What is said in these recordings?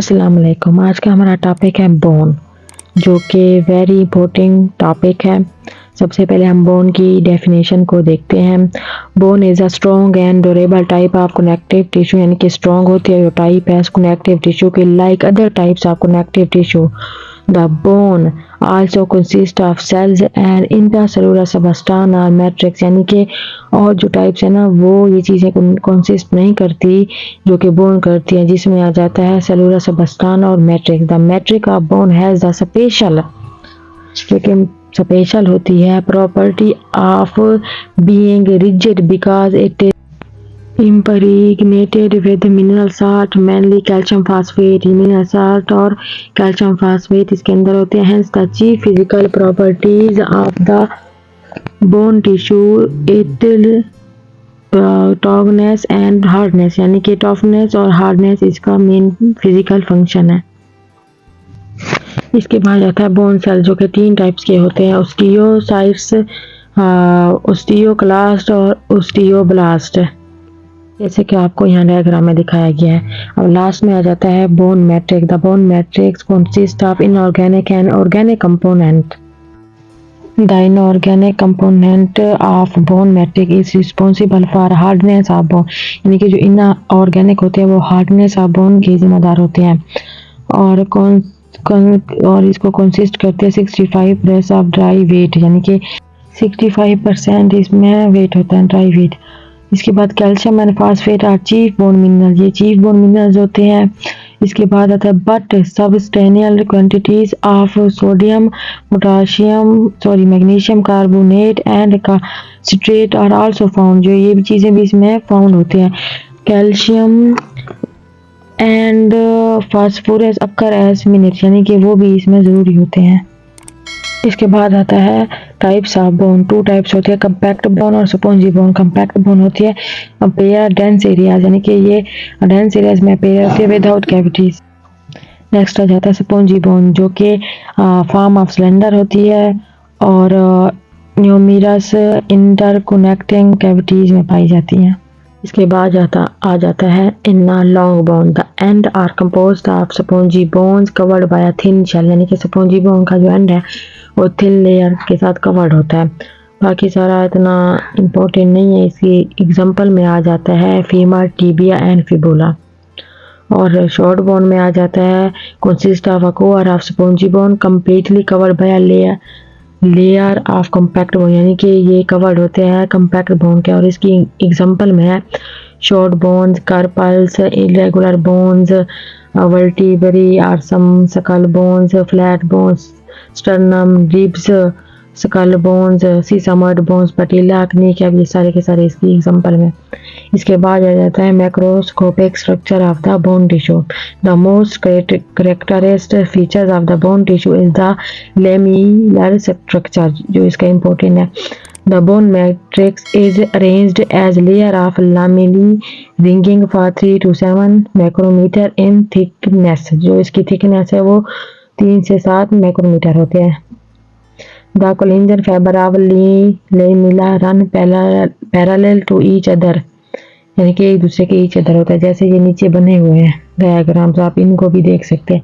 अस्सलाम वालेकुम। आज का हमारा टॉपिक है बोन, जो कि वेरी इंपॉर्टेंट टॉपिक है। सबसे पहले हम बोन की डेफिनेशन को देखते हैं। Bone is a strong and durable type of connective tissue, यानी कि स्ट्रॉन्ग होती है जो टाइप है कनेक्टिव टिश्यू की, like other types of connective tissue. The bone also consist of cells and intracellular substance और मैट्रिक्स, यानी कि और जो टाइप्स है ना वो ये चीज़ें कंसिस्ट नहीं करती जो कि बोन करती है, जिसमें आ जाता है सेलुलर सबस्टांस और matrix. The matrix of bone has the special, जो कि स्पेशल होती है, property of being rigid because it impregnated with mineral salt, mainly calcium phosphate। Mineral salt और कैल्शियम फास्फेट इसके अंदर होते हैं। Hence the chief physical properties of the bone tissue it toughness and hardness, यानी कि toughness और hardness इसका main physical function है। इसके बाद आता है बोन सेल, जो कि 3 टाइप्स के होते हैं, ओस्टियोसाइट्स, ओस्टियोक्लास्ट और ओस्टियोब्लास्ट, जैसे कि आपको यहाँ डायग्राम में दिखाया गया है। और लास्ट में आ जाता है bone matrix. The bone matrix consist of inorganic and organic component. The inorganic component of bone matrix is responsible for hardness of bone, यानी कि जो इनऑर्गेनिक होते हैं वो हार्डनेस ऑफ बोन के जिम्मेदार होते हैं। और इसको कंसिस्ट करते हैं 65% ऑफ ड्राई वेट, यानी कि 65% इसमें वेट होता है ड्राई वेट। इसके बाद calcium and phosphate are chief bone mineral, ये चीफ बोन मिनरल्स होते हैं। इसके बाद आता है but substantial quantities of sodium, potassium, magnesium carbonate and citrate are also found, जो ये भी चीज़ें भी इसमें फाउंड होते हैं। Calcium and phosphorus occur as minerals, यानी कि वो भी इसमें ज़रूरी होते हैं। इसके बाद आता है टाइप्स ऑफ बोन। 2 टाइप्स होते हैं, कंपैक्ट बोन और स्पॉन्जी बोन। कंपैक्ट बोन होती है पेयर डेंस एरियाज, यानी कि ये डेंस एरियाज में पेयर होती है विदाउट कैविटीज। नेक्स्ट आ जाता है स्पॉन्जी बोन, जो कि फॉर्म ऑफ सिलेंडर होती है और न्यूमरस इंटरकनेक्टिंग कैविटीज में पाई जाती हैं। इसके बाद आ जाता है inner long bone. The end are composed of spongy bones covered by a thin shell, यानी कि स्पॉन्जी बोन का जो एंड है वो थिन लेयर के साथ कवर्ड होता है। बाकी सारा इतना इम्पोर्टेंट नहीं है। इसकी एग्जांपल में आ जाता है फीमर, टिबिया एंड फिबुला। और शॉर्ट बोन में आ जाता है consist of a core of spongy bone completely covered by a layer of compact bone, यानी कि ये कवर्ड होते हैं कॉम्पैक्ट बोन के। और इसकी एग्जांपल में है short bones, carpals, irregular bones, vertebrae और some skull bones, flat bones, sternum, ribs, skull bones, sesamoid bones, patella, kneecap, ये सारे के सारे इसकी एग्जांपल में। इसके बाद आ जाता है macroscopic structure of the bone tissue. The most characteristic features of the bone tissue is the lamellar structure, जो इसका इम्पोर्टेंट है। The bone matrix is arranged as layer of lamellae ranging for 3 to 7 micrometer in thickness, जो इसकी thickness है वो 3 से 7 micrometer होते हैं। The collagen fiber of lamella run parallel to each other, यानी कि एक दूसरे के ईच अदर होता है। जैसे ये नीचे बने हुए हैं डायग्राम्स, आप इनको भी देख सकते हैं।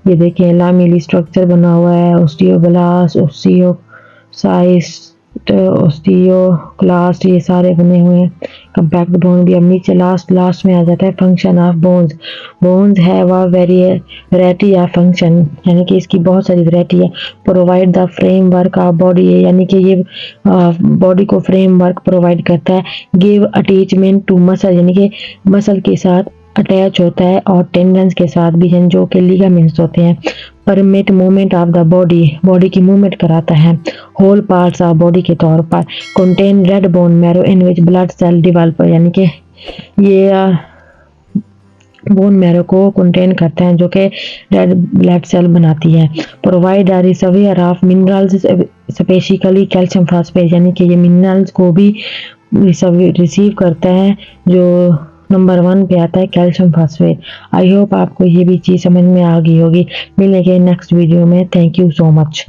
ये देखिए लामेली स्ट्रक्चर बना हुआ है, ओस्टियोब्लास्ट, ओस्टियोसाइस्ट, ओस्टियोक्लास्ट, ये सारे बने हुए हैं। कंपैक्ट बोन भी। अब नीचे लास्ट में आ जाता है function of bones. Bones have a variety of function, यानी कि इसकी बहुत सारी वैरायटी है। Provide the framework of body, यानी कि ये बॉडी को फ्रेमवर्क प्रोवाइड करता है। गिव अटैचमेंट टू मसल, यानी कि मसल के साथ अटैच होता है, और टेंडन्स के साथ भी हैं जो कि लिगामेंट्स होते हैं। Permit movement of the body की मूवमेंट कराता है। होल पार्ट्स ऑफ बॉडी के तौर पर। Contain red bone marrow in which blood cell develop, यानी कि ये बोन मैरो को कंटेन करते हैं जो कि रेड ब्लड सेल बनाती है। Provide a reservoir of minerals specifically calcium phosphate, यानी कि ये मिनरल्स को भी रिसीव करता है, जो नंबर 1 पे आता है कैल्शियम फास्फेट। आई होप आपको ये भी चीज़ समझ में आ गई होगी। मिलेंगे नेक्स्ट वीडियो में। Thank you so much.